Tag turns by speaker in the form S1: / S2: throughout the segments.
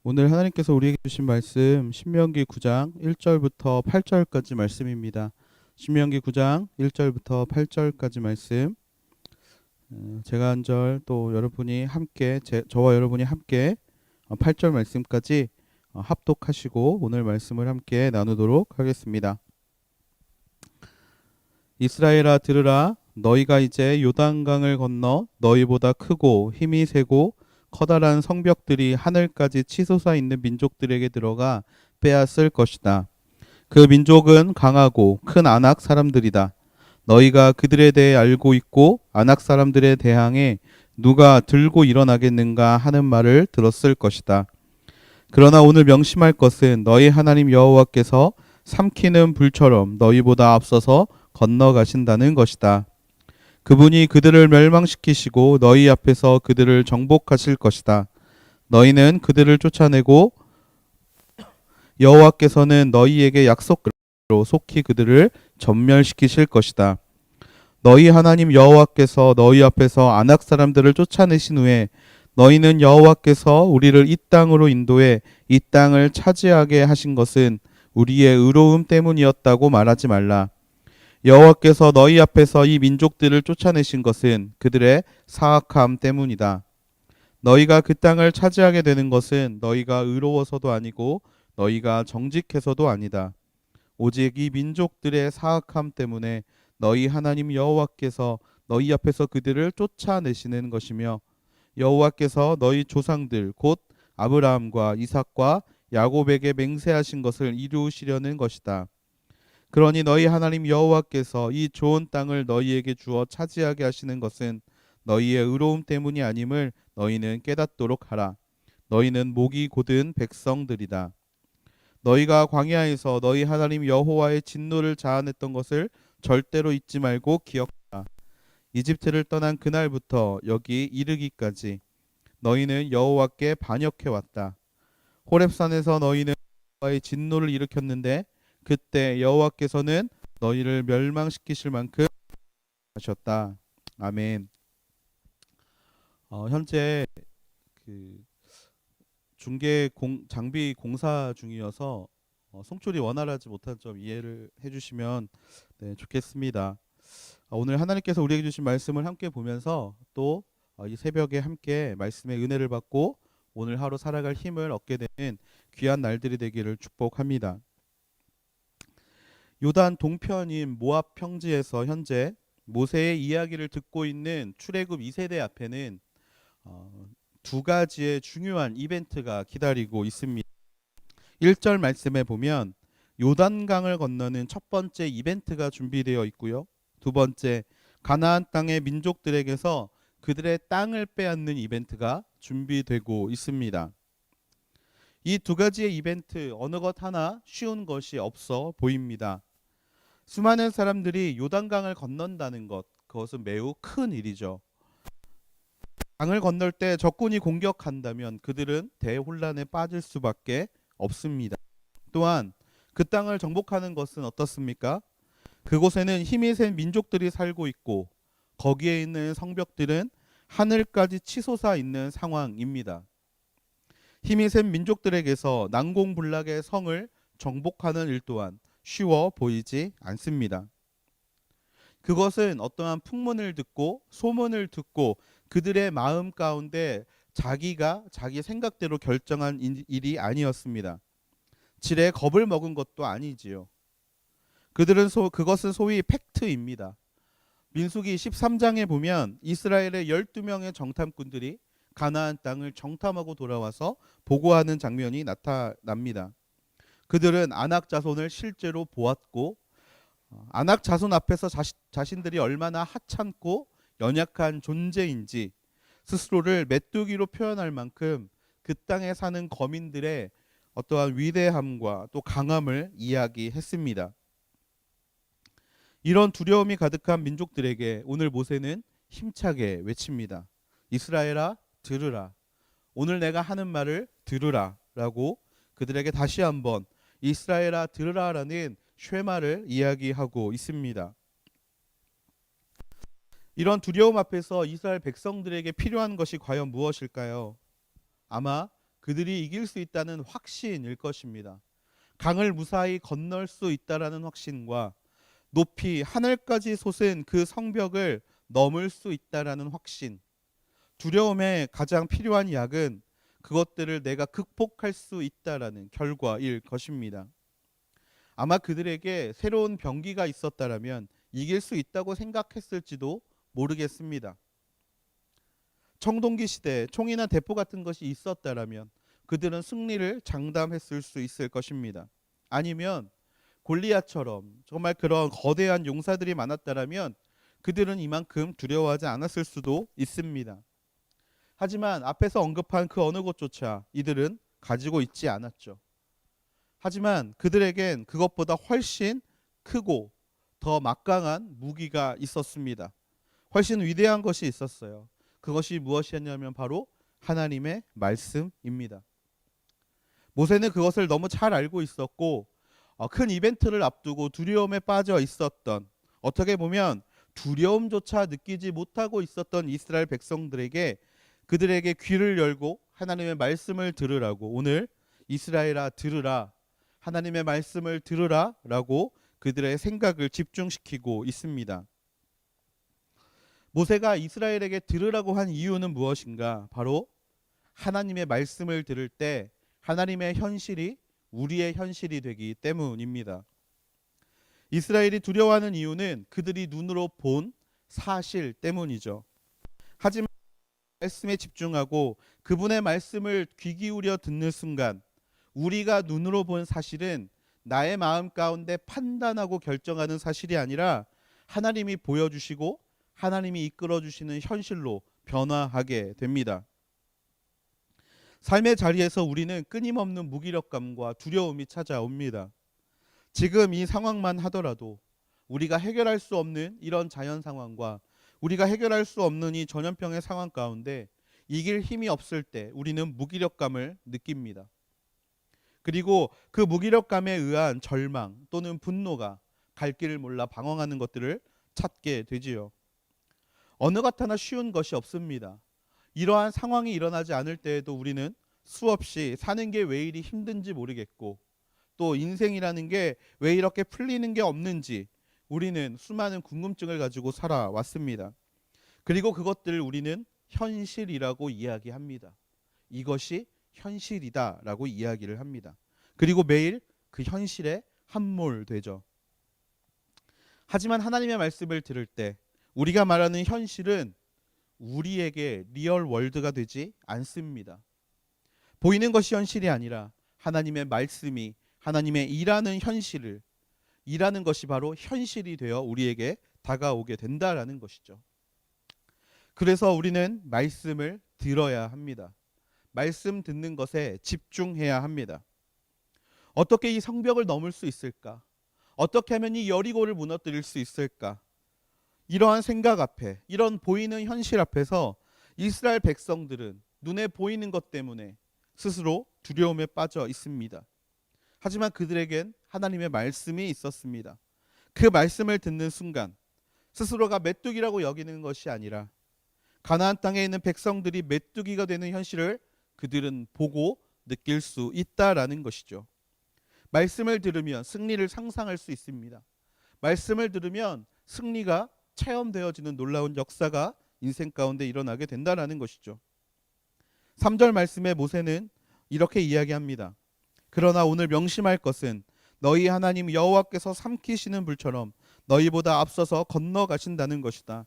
S1: 오늘 하나님께서 우리에게 주신 말씀 신명기 9장 1절부터 8절까지 말씀입니다. 신명기 9장 1절부터 8절까지 말씀. 제가 한 절 또 여러분이 함께 저와 여러분이 함께 8절 말씀까지 합독하시고 오늘 말씀을 함께 나누도록 하겠습니다. 이스라엘아 들으라, 너희가 이제 요단강을 건너 너희보다 크고 힘이 세고 커다란 성벽들이 하늘까지 치솟아 있는 민족들에게 들어가 빼앗을 것이다. 그 민족은 강하고 큰 아낙 사람들이다. 너희가 그들에 대해 알고 있고 아낙 사람들에 대항해 누가 들고 일어나겠는가 하는 말을 들었을 것이다. 그러나 오늘 명심할 것은 너희 하나님 여호와께서 삼키는 불처럼 너희보다 앞서서 건너가신다는 것이다. 그분이 그들을 멸망시키시고 너희 앞에서 그들을 정복하실 것이다. 너희는 그들을 쫓아내고 여호와께서는 너희에게 약속대로 속히 그들을 전멸시키실 것이다. 너희 하나님 여호와께서 너희 앞에서 아낙 사람들을 쫓아내신 후에 너희는 여호와께서 우리를 이 땅으로 인도해 이 땅을 차지하게 하신 것은 우리의 의로움 때문이었다고 말하지 말라. 여호와께서 너희 앞에서 이 민족들을 쫓아내신 것은 그들의 사악함 때문이다. 너희가 그 땅을 차지하게 되는 것은 너희가 의로워서도 아니고 너희가 정직해서도 아니다. 오직 이 민족들의 사악함 때문에 너희 하나님 여호와께서 너희 앞에서 그들을 쫓아내시는 것이며 여호와께서 너희 조상들 곧 아브라함과 이삭과 야곱에게 맹세하신 것을 이루시려는 것이다. 그러니 너희 하나님 여호와께서 이 좋은 땅을 너희에게 주어 차지하게 하시는 것은 너희의 의로움 때문이 아님을 너희는 깨닫도록 하라. 너희는 목이 곧은 백성들이다. 너희가 광야에서 너희 하나님 여호와의 진노를 자아냈던 것을 절대로 잊지 말고 기억하라. 이집트를 떠난 그날부터 여기 이르기까지 너희는 여호와께 반역해 왔다. 호렙산에서 너희는 여호와의 진노를 일으켰는데 그때 여호와께서는 너희를 멸망시키실 만큼 하셨다. 아멘. 현재 그 장비 공사 중이어서 송출이 원활하지 못한 점 이해를 해주시면 좋겠습니다. 오늘 하나님께서 우리에게 주신 말씀을 함께 보면서 또 이 새벽에 함께 말씀의 은혜를 받고 오늘 하루 살아갈 힘을 얻게 되는 귀한 날들이 되기를 축복합니다. 요단 동편인 모압 평지에서 현재 모세의 이야기를 듣고 있는 출애굽 2세대 앞에는 두 가지의 중요한 이벤트가 기다리고 있습니다. 1절 말씀에 보면 요단강을 건너는 첫 번째 이벤트가 준비되어 있고요. 두 번째, 가나안 땅의 민족들에게서 그들의 땅을 빼앗는 이벤트가 준비되고 있습니다. 이 두 가지의 이벤트 어느 것 하나 쉬운 것이 없어 보입니다. 수많은 사람들이 요단강을 건넌다는 것, 그것은 매우 큰 일이죠. 강을 건널 때 적군이 공격한다면 그들은 대혼란에 빠질 수밖에 없습니다. 또한 그 땅을 정복하는 것은 어떻습니까? 그곳에는 힘이 센 민족들이 살고 있고 거기에 있는 성벽들은 하늘까지 치솟아 있는 상황입니다. 힘이 센 민족들에게서 난공불락의 성을 정복하는 일 또한 쉬워 보이지 않습니다. 그것은 어떠한 풍문을 듣고 소문을 듣고 그들의 마음 가운데 자기가 자기 생각대로 결정한 일이 아니었습니다. 지레 겁을 먹은 것도 아니지요. 그것은 소위 팩트입니다. 민수기 13장에 보면 이스라엘의 12명의 정탐꾼들이 가나안 땅을 정탐하고 돌아와서 보고하는 장면이 나타납니다. 그들은 아낙 자손을 실제로 보았고 아낙 자손 앞에서 자신들이 얼마나 하찮고 연약한 존재인지 스스로를 메뚜기로 표현할 만큼 그 땅에 사는 거민들의 어떠한 위대함과 또 강함을 이야기했습니다. 이런 두려움이 가득한 민족들에게 오늘 모세는 힘차게 외칩니다. 이스라엘아 들으라. 오늘 내가 하는 말을 들으라 라고 그들에게 다시 한번 이스라엘아 들으라 라는 쉐마를 이야기하고 있습니다. 이런 두려움 앞에서 이스라엘 백성들에게 필요한 것이 과연 무엇일까요? 아마 그들이 이길 수 있다는 확신일 것입니다. 강을 무사히 건널 수 있다라는 확신과 높이 하늘까지 솟은 그 성벽을 넘을 수 있다라는 확신. 두려움에 가장 필요한 약은 그것들을 내가 극복할 수 있다라는 결과일 것입니다. 아마 그들에게 새로운 병기가 있었다라면 이길 수 있다고 생각했을지도 모르겠습니다. 청동기 시대에 총이나 대포 같은 것이 있었다라면 그들은 승리를 장담했을 수 있을 것입니다. 아니면 골리앗처럼 정말 그런 거대한 용사들이 많았다라면 그들은 이만큼 두려워하지 않았을 수도 있습니다. 하지만 앞에서 언급한 그 어느 것조차 이들은 가지고 있지 않았죠. 하지만 그들에겐 그것보다 훨씬 크고 더 막강한 무기가 있었습니다. 훨씬 위대한 것이 있었어요. 그것이 무엇이었냐면 바로 하나님의 말씀입니다. 모세는 그것을 너무 잘 알고 있었고 큰 이벤트를 앞두고 두려움에 빠져 있었던, 어떻게 보면 두려움조차 느끼지 못하고 있었던 이스라엘 백성들에게 그들에게 귀를 열고 하나님의 말씀을 들으라고, 오늘 이스라엘아 들으라, 하나님의 말씀을 들으라 라고 그들의 생각을 집중시키고 있습니다. 모세가 이스라엘에게 들으라고 한 이유는 무엇인가? 바로 하나님의 말씀을 들을 때 하나님의 현실이 우리의 현실이 되기 때문입니다. 이스라엘이 두려워하는 이유는 그들이 눈으로 본 사실 때문이죠. 하지만 말씀에 집중하고 그분의 말씀을 귀 기울여 듣는 순간 우리가 눈으로 본 사실은 나의 마음 가운데 판단하고 결정하는 사실이 아니라 하나님이 보여주시고 하나님이 이끌어주시는 현실로 변화하게 됩니다. 삶의 자리에서 우리는 끊임없는 무기력감과 두려움이 찾아옵니다. 지금 이 상황만 하더라도 우리가 해결할 수 없는 이런 자연 상황과 우리가 해결할 수 없는 이 전염병의 상황 가운데 이길 힘이 없을 때 우리는 무기력감을 느낍니다. 그리고 그 무기력감에 의한 절망 또는 분노가 갈 길을 몰라 방황하는 것들을 찾게 되지요. 어느 것 하나 쉬운 것이 없습니다. 이러한 상황이 일어나지 않을 때에도 우리는 수없이 사는 게 왜 이리 힘든지 모르겠고 또 인생이라는 게 왜 이렇게 풀리는 게 없는지 우리는 수많은 궁금증을 가지고 살아왔습니다. 그리고 그것들을 우리는 현실이라고 이야기합니다. 이것이 현실이다라고 이야기를 합니다. 그리고 매일 그 현실에 함몰되죠. 하지만 하나님의 말씀을 들을 때 우리가 말하는 현실은 우리에게 리얼 월드가 되지 않습니다. 보이는 것이 현실이 아니라 하나님의 말씀이 하나님의 일하는 현실을, 일하는 것이 바로 현실이 되어 우리에게 다가오게 된다라는 것이죠. 그래서 우리는 말씀을 들어야 합니다. 말씀 듣는 것에 집중해야 합니다. 어떻게 이 성벽을 넘을 수 있을까? 어떻게 하면 이 여리고를 무너뜨릴 수 있을까? 이러한 생각 앞에, 이런 보이는 현실 앞에서 이스라엘 백성들은 눈에 보이는 것 때문에 스스로 두려움에 빠져 있습니다. 하지만 그들에겐 하나님의 말씀이 있었습니다. 그 말씀을 듣는 순간 스스로가 메뚜기라고 여기는 것이 아니라 가나안 땅에 있는 백성들이 메뚜기가 되는 현실을 그들은 보고 느낄 수 있다라는 것이죠. 말씀을 들으면 승리를 상상할 수 있습니다. 말씀을 들으면 승리가 체험되어지는 놀라운 역사가 인생 가운데 일어나게 된다라는 것이죠. 3절 말씀에 모세는 이렇게 이야기합니다. 그러나 오늘 명심할 것은 너희 하나님 여호와께서 삼키시는 불처럼 너희보다 앞서서 건너가신다는 것이다.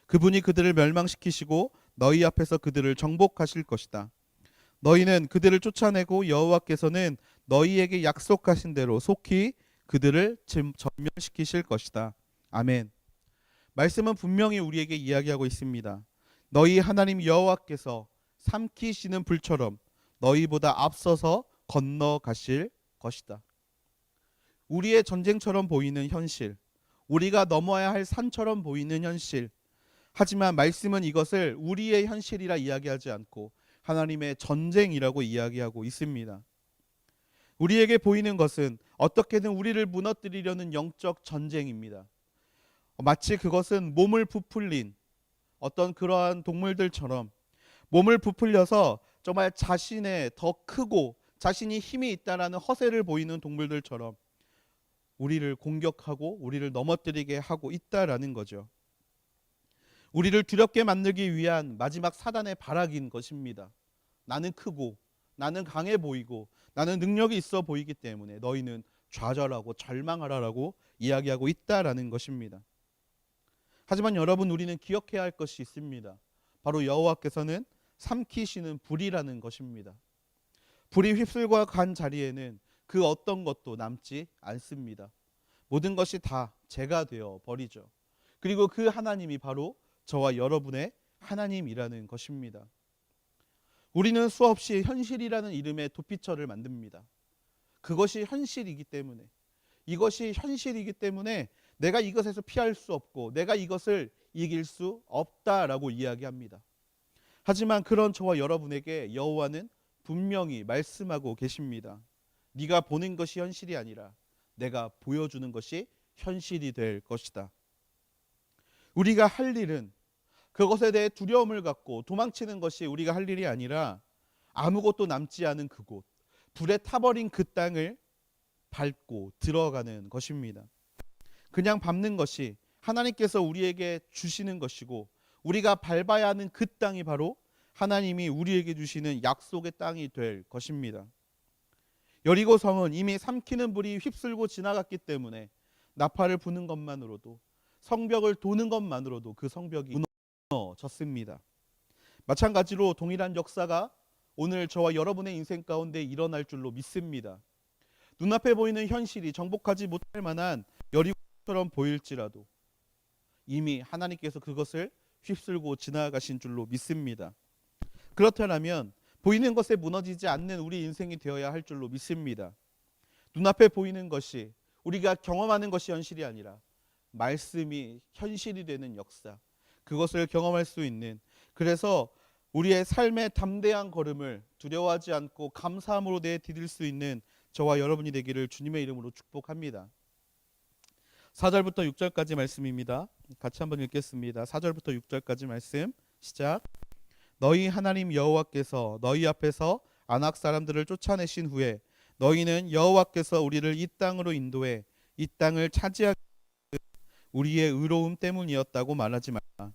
S1: 그분이 그들을 멸망시키시고 너희 앞에서 그들을 정복하실 것이다. 너희는 그들을 쫓아내고 여호와께서는 너희에게 약속하신 대로 속히 그들을 전멸시키실 것이다. 아멘. 말씀은 분명히 우리에게 이야기하고 있습니다. 너희 하나님 여호와께서 삼키시는 불처럼 너희보다 앞서서 건너가실 것이다. 우리의 전쟁처럼 보이는 현실, 우리가 넘어야 할 산처럼 보이는 현실, 하지만 말씀은 이것을 우리의 현실이라 이야기하지 않고 하나님의 전쟁이라고 이야기하고 있습니다. 우리에게 보이는 것은 어떻게든 우리를 무너뜨리려는 영적 전쟁입니다. 마치 그것은 몸을 부풀린 어떤 그러한 동물들처럼 몸을 부풀려서 정말 자신의 더 크고 자신이 힘이 있다라는 허세를 보이는 동물들처럼 우리를 공격하고 우리를 넘어뜨리게 하고 있다라는 거죠. 우리를 두렵게 만들기 위한 마지막 사단의 발악인 것입니다. 나는 크고 나는 강해 보이고 나는 능력이 있어 보이기 때문에 너희는 좌절하고 절망하라라고 이야기하고 있다라는 것입니다. 하지만 여러분, 우리는 기억해야 할 것이 있습니다. 바로 여호와께서는 삼키시는 불이라는 것입니다. 불이 휩쓸고 간 자리에는 그 어떤 것도 남지 않습니다. 모든 것이 다 재가 되어 버리죠. 그리고 그 하나님이 바로 저와 여러분의 하나님이라는 것입니다. 우리는 수없이 현실이라는 이름의 도피처를 만듭니다. 그것이 현실이기 때문에, 이것이 현실이기 때문에 내가 이것에서 피할 수 없고 내가 이것을 이길 수 없다라고 이야기합니다. 하지만 그런 저와 여러분에게 여호와는 분명히 말씀하고 계십니다. 네가 보는 것이 현실이 아니라 내가 보여주는 것이 현실이 될 것이다. 우리가 할 일은 그것에 대해 두려움을 갖고 도망치는 것이 우리가 할 일이 아니라 아무것도 남지 않은 그곳, 불에 타버린 그 땅을 밟고 들어가는 것입니다. 그냥 밟는 것이 하나님께서 우리에게 주시는 것이고, 우리가 밟아야 하는 그 땅이 바로 하나님이 우리에게 주시는 약속의 땅이 될 것입니다. 여리고 성은 이미 삼키는 불이 휩쓸고 지나갔기 때문에 나팔을 부는 것만으로도, 성벽을 도는 것만으로도 그 성벽이 무너졌습니다. 마찬가지로 동일한 역사가 오늘 저와 여러분의 인생 가운데 일어날 줄로 믿습니다. 눈앞에 보이는 현실이 정복하지 못할 만한 여리고처럼 보일지라도 이미 하나님께서 그것을 휩쓸고 지나가신 줄로 믿습니다. 그렇다면 보이는 것에 무너지지 않는 우리 인생이 되어야 할 줄로 믿습니다. 눈앞에 보이는 것이, 우리가 경험하는 것이 현실이 아니라 말씀이 현실이 되는 역사, 그것을 경험할 수 있는, 그래서 우리의 삶의 담대한 걸음을 두려워하지 않고 감사함으로 내디딜 수 있는 저와 여러분이 되기를 주님의 이름으로 축복합니다. 4절부터 6절까지 말씀입니다. 같이 한번 읽겠습니다. 4절부터 6절까지 말씀 시작. 너희 하나님 여호와께서 너희 앞에서 아낙 사람들을 쫓아내신 후에 너희는 여호와께서 우리를 이 땅으로 인도해 이 땅을 차지하기 우리의 의로움 때문이었다고 말하지 말라.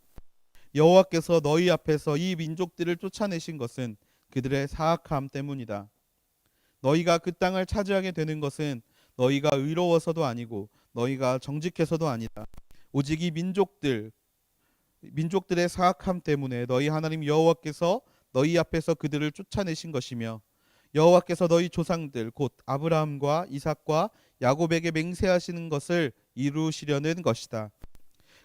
S1: 여호와께서 너희 앞에서 이 민족들을 쫓아내신 것은 그들의 사악함 때문이다. 너희가 그 땅을 차지하게 되는 것은 너희가 의로워서도 아니고 너희가 정직해서도 아니다. 오직 이 민족들의 사악함 때문에 너희 하나님 여호와께서 너희 앞에서 그들을 쫓아내신 것이며, 여호와께서 너희 조상들 곧 아브라함과 이삭과 야곱에게 맹세하시는 것을 이루시려는 것이다.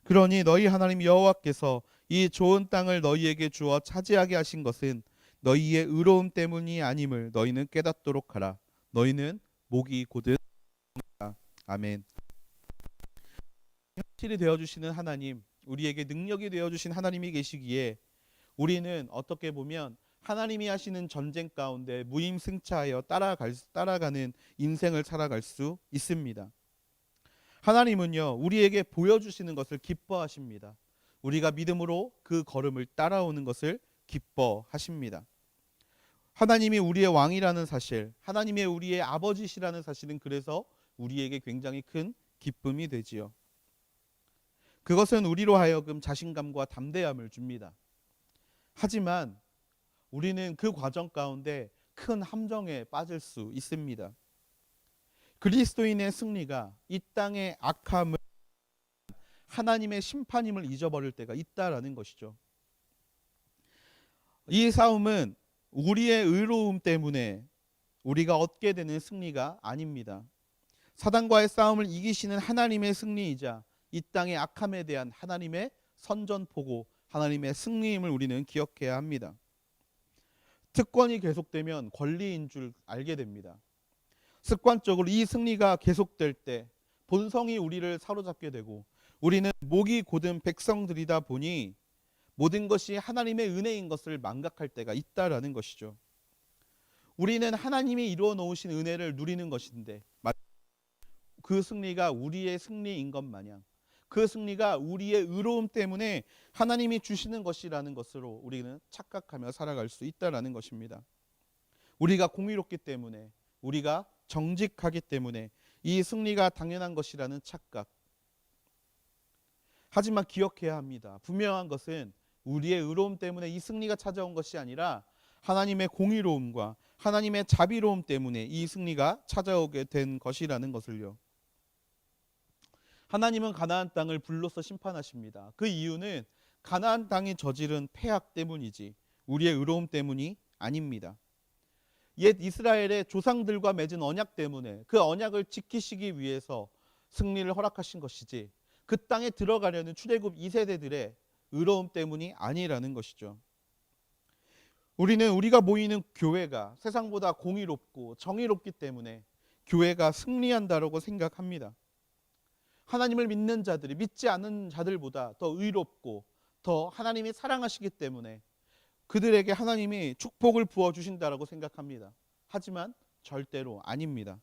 S1: 그러니 너희 하나님 여호와께서 이 좋은 땅을 너희에게 주어 차지하게 하신 것은 너희의 의로움 때문이 아님을 너희는 깨닫도록 하라. 너희는 목이 곧은 아멘. 현실이 되어주시는 하나님, 우리에게 능력이 되어주신 하나님이 계시기에 우리는 어떻게 보면 하나님이 하시는 전쟁 가운데 무임승차하여 따라가는 인생을 살아갈 수 있습니다. 하나님은요, 우리에게 보여주시는 것을 기뻐하십니다. 우리가 믿음으로 그 걸음을 따라오는 것을 기뻐하십니다. 하나님이 우리의 왕이라는 사실, 하나님이 우리의 아버지시라는 사실은 그래서 우리에게 굉장히 큰 기쁨이 되지요. 그것은 우리로 하여금 자신감과 담대함을 줍니다. 하지만 우리는 그 과정 가운데 큰 함정에 빠질 수 있습니다. 그리스도인의 승리가 이 땅의 악함을, 하나님의 심판임을 잊어버릴 때가 있다라는 것이죠. 이 싸움은 우리의 의로움 때문에 우리가 얻게 되는 승리가 아닙니다. 사단과의 싸움을 이기시는 하나님의 승리이자 이 땅의 악함에 대한 하나님의 선전포고, 하나님의 승리임을 우리는 기억해야 합니다. 특권이 계속되면 권리인 줄 알게 됩니다. 습관적으로 이 승리가 계속될 때 본성이 우리를 사로잡게 되고, 우리는 목이 곧은 백성들이다 보니 모든 것이 하나님의 은혜인 것을 망각할 때가 있다라는 것이죠. 우리는 하나님이 이루어 놓으신 은혜를 누리는 것인데 그 승리가 우리의 승리인 것 마냥, 그 승리가 우리의 의로움 때문에 하나님이 주시는 것이라는 것으로 우리는 착각하며 살아갈 수 있다라는 것입니다. 우리가 공의롭기 때문에, 우리가 정직하기 때문에 이 승리가 당연한 것이라는 착각. 하지만 기억해야 합니다. 분명한 것은 우리의 의로움 때문에 이 승리가 찾아온 것이 아니라 하나님의 공의로움과 하나님의 자비로움 때문에 이 승리가 찾아오게 된 것이라는 것을요. 하나님은 가나안 땅을 불로써 심판하십니다. 그 이유는 가나안 땅이 저지른 패악 때문이지 우리의 의로움 때문이 아닙니다. 옛 이스라엘의 조상들과 맺은 언약 때문에 그 언약을 지키시기 위해서 승리를 허락하신 것이지 그 땅에 들어가려는 출애굽 2세대들의 의로움 때문이 아니라는 것이죠. 우리는 우리가 모이는 교회가 세상보다 공의롭고 정의롭기 때문에 교회가 승리한다라고 생각합니다. 하나님을 믿는 자들이 믿지 않는 자들보다 더 의롭고 더 하나님이 사랑하시기 때문에 그들에게 하나님이 축복을 부어주신다라고 생각합니다. 하지만 절대로 아닙니다.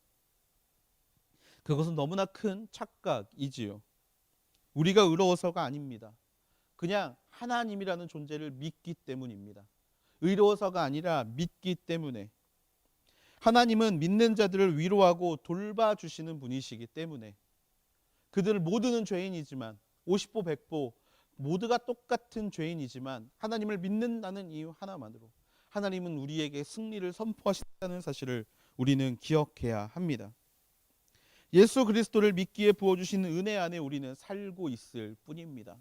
S1: 그것은 너무나 큰 착각이지요. 우리가 의로워서가 아닙니다. 그냥 하나님이라는 존재를 믿기 때문입니다. 의로워서가 아니라 믿기 때문에. 하나님은 믿는 자들을 위로하고 돌봐주시는 분이시기 때문에 그들 모두는 죄인이지만 50보 100보 모두가 똑같은 죄인이지만 하나님을 믿는다는 이유 하나만으로 하나님은 우리에게 승리를 선포하신다는 사실을 우리는 기억해야 합니다. 예수 그리스도를 믿기에 부어주신 은혜 안에 우리는 살고 있을 뿐입니다.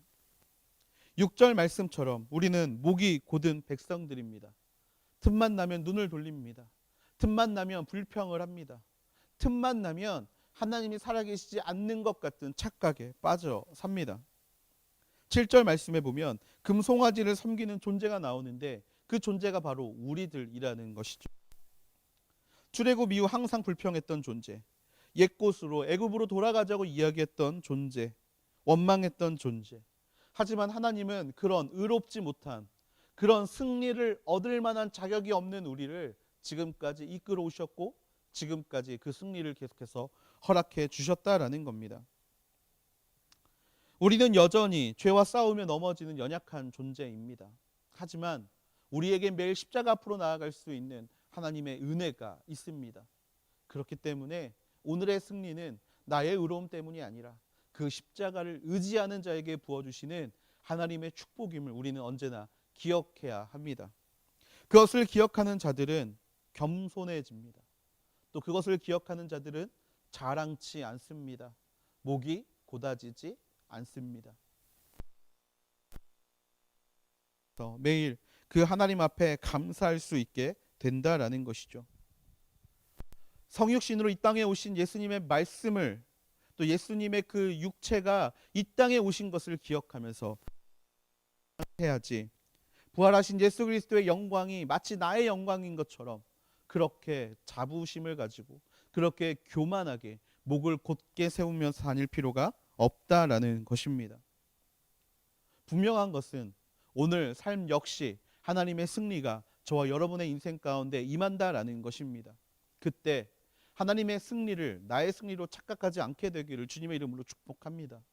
S1: 6절 말씀처럼 우리는 목이 곧은 백성들입니다. 틈만 나면 눈을 돌립니다. 틈만 나면 불평을 합니다. 틈만 나면 하나님이 살아계시지 않는 것 같은 착각에 빠져 삽니다. 7절 말씀에 보면 금송아지를 섬기는 존재가 나오는데 그 존재가 바로 우리들이라는 것이죠. 출애굽 이후 항상 불평했던 존재, 옛곳으로 애굽으로 돌아가자고 이야기했던 존재, 원망했던 존재. 하지만 하나님은 그런 의롭지 못한 그런 승리를 얻을 만한 자격이 없는 우리를 지금까지 이끌어 오셨고 지금까지 그 승리를 계속해서 허락해 주셨다라는 겁니다. 우리는 여전히 죄와 싸우며 넘어지는 연약한 존재입니다. 하지만 우리에게 매일 십자가 앞으로 나아갈 수 있는 하나님의 은혜가 있습니다. 그렇기 때문에 오늘의 승리는 나의 의로움 때문이 아니라 그 십자가를 의지하는 자에게 부어주시는 하나님의 축복임을 우리는 언제나 기억해야 합니다. 그것을 기억하는 자들은 겸손해집니다. 또 그것을 기억하는 자들은 자랑치 않습니다. 목이 고다지지 않습니다. 매일 그 하나님 앞에 감사할 수 있게 된다라는 것이죠. 성육신으로 이 땅에 오신 예수님의 말씀을 또 예수님의 그 육체가 이 땅에 오신 것을 기억하면서 해야지. 부활하신 예수 그리스도의 영광이 마치 나의 영광인 것처럼 그렇게 자부심을 가지고 그렇게 교만하게 목을 곧게 세우면서 다닐 필요가 없다라는 것입니다. 분명한 것은 오늘 삶 역시 하나님의 승리가 저와 여러분의 인생 가운데 임한다라는 것입니다. 그때 하나님의 승리를 나의 승리로 착각하지 않게 되기를 주님의 이름으로 축복합니다.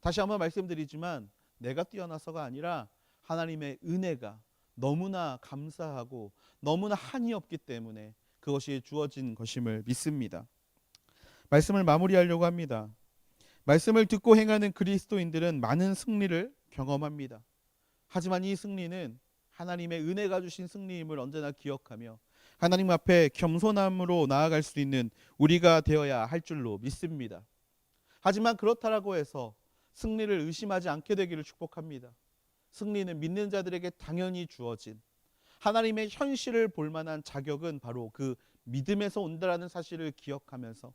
S1: 다시 한번 말씀드리지만 내가 뛰어나서가 아니라 하나님의 은혜가 너무나 감사하고 너무나 한이 없기 때문에 그것이 주어진 것임을 믿습니다. 말씀을 마무리하려고 합니다. 말씀을 듣고 행하는 그리스도인들은 많은 승리를 경험합니다. 하지만 이 승리는 하나님의 은혜가 주신 승리임을 언제나 기억하며 하나님 앞에 겸손함으로 나아갈 수 있는 우리가 되어야 할 줄로 믿습니다. 하지만 그렇다라고 해서 승리를 의심하지 않게 되기를 축복합니다. 승리는 믿는 자들에게 당연히 주어진 하나님의 현실을 볼 만한 자격은 바로 그 믿음에서 온다라는 사실을 기억하면서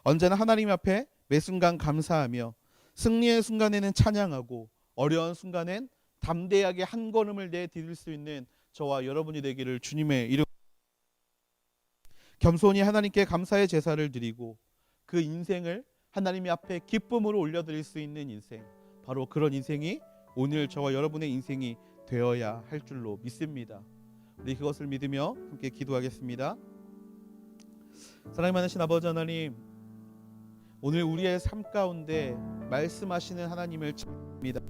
S1: 언제나 하나님 앞에 매 순간 감사하며 승리의 순간에는 찬양하고 어려운 순간엔 담대하게 한 걸음을 내디딜 수 있는 저와 여러분이 되기를 주님의 이름 겸손히 하나님께 감사의 제사를 드리고 그 인생을 하나님 앞에 기쁨으로 올려드릴 수 있는 인생, 바로 그런 인생이 오늘 저와 여러분의 인생이 되어야 할 줄로 믿습니다. 우리 그것을 믿으며 함께 기도하겠습니다. 사랑이 많으신 아버지 하나님, 오늘 우리의 삶 가운데 말씀하시는 하나님을 찾습니다.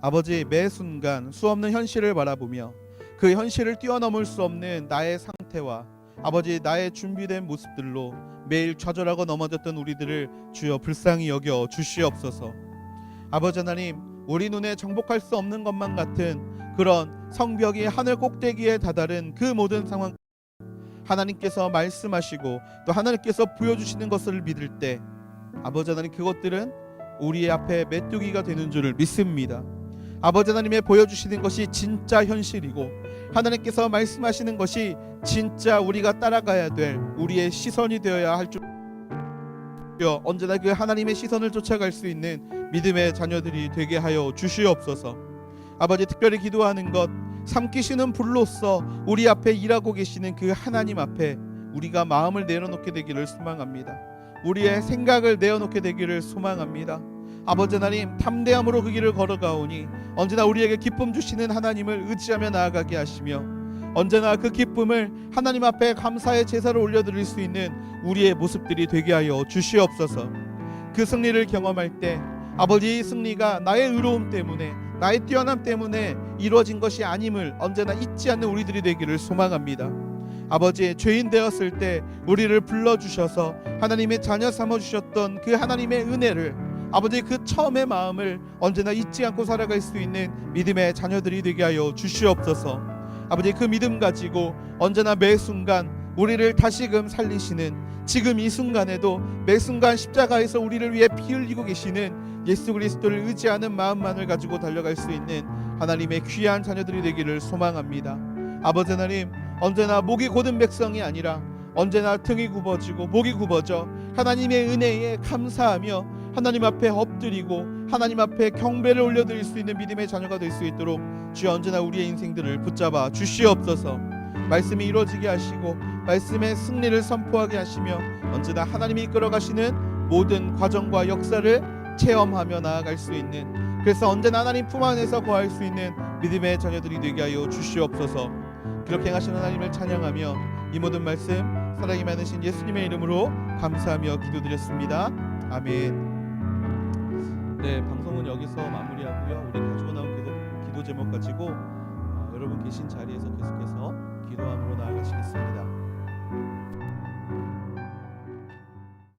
S1: 아버지, 매 순간 수없는 현실을 바라보며 그 현실을 뛰어넘을 수 없는 나의 상태와 아버지 나의 준비된 모습들로 매일 좌절하고 넘어졌던 우리들을 주여 불쌍히 여겨 주시옵소서. 아버지 하나님, 우리 눈에 정복할 수 없는 것만 같은 그런 성벽이 하늘 꼭대기에 다다른 그 모든 상황, 하나님께서 말씀하시고 또 하나님께서 보여주시는 것을 믿을 때 아버지 하나님, 그것들은 우리의 앞에 메뚜기가 되는 줄을 믿습니다. 아버지 하나님의 보여주시는 것이 진짜 현실이고 하나님께서 말씀하시는 것이 진짜 우리가 따라가야 될 우리의 시선이 되어야 할 줄, 언제나 그 하나님의 시선을 쫓아갈 수 있는 믿음의 자녀들이 되게 하여 주시옵소서. 아버지, 특별히 기도하는 것, 삼키시는 불로써 우리 앞에 일하고 계시는 그 하나님 앞에 우리가 마음을 내려놓게 되기를 소망합니다. 우리의 생각을 내어놓게 되기를 소망합니다. 아버지 하나님, 담대함으로 그 길을 걸어가오니 언제나 우리에게 기쁨 주시는 하나님을 의지하며 나아가게 하시며 언제나 그 기쁨을 하나님 앞에 감사의 제사를 올려드릴 수 있는 우리의 모습들이 되게 하여 주시옵소서. 그 승리를 경험할 때 아버지, 이 승리가 나의 의로움 때문에 나의 뛰어남 때문에 이루어진 것이 아님을 언제나 잊지 않는 우리들이 되기를 소망합니다. 아버지, 죄인 되었을 때 우리를 불러주셔서 하나님의 자녀 삼아주셨던 그 하나님의 은혜를, 아버지 그 처음의 마음을 언제나 잊지 않고 살아갈 수 있는 믿음의 자녀들이 되게 하여 주시옵소서. 아버지, 그 믿음 가지고 언제나 매 순간 우리를 다시금 살리시는, 지금 이 순간에도 매 순간 십자가에서 우리를 위해 피 흘리고 계시는 예수 그리스도를 의지하는 마음만을 가지고 달려갈 수 있는 하나님의 귀한 자녀들이 되기를 소망합니다. 아버지 하나님, 언제나 목이 곧은 백성이 아니라 언제나 등이 굽어지고 목이 굽어져 하나님의 은혜에 감사하며 하나님 앞에 엎드리고 하나님 앞에 경배를 올려드릴 수 있는 믿음의 자녀가 될 수 있도록 주여 언제나 우리의 인생들을 붙잡아 주시옵소서. 말씀이 이루어지게 하시고 말씀의 승리를 선포하게 하시며 언제나 하나님이 이끌어가시는 모든 과정과 역사를 체험하며 나아갈 수 있는, 그래서 언제나 하나님 품 안에서 거할 수 있는 믿음의 자녀들이 되게 하여 주시옵소서. 그렇게 행하시는 하나님을 찬양하며 이 모든 말씀 사랑이 많으신 예수님의 이름으로 감사하며 기도드렸습니다. 아멘. 네, 방송은 여기서 마무리하고요. 우리 가지고 나온 기도 제목 가지고 여러분 계신 자리에서 계속해서 기도함으로 나아가시겠습니다.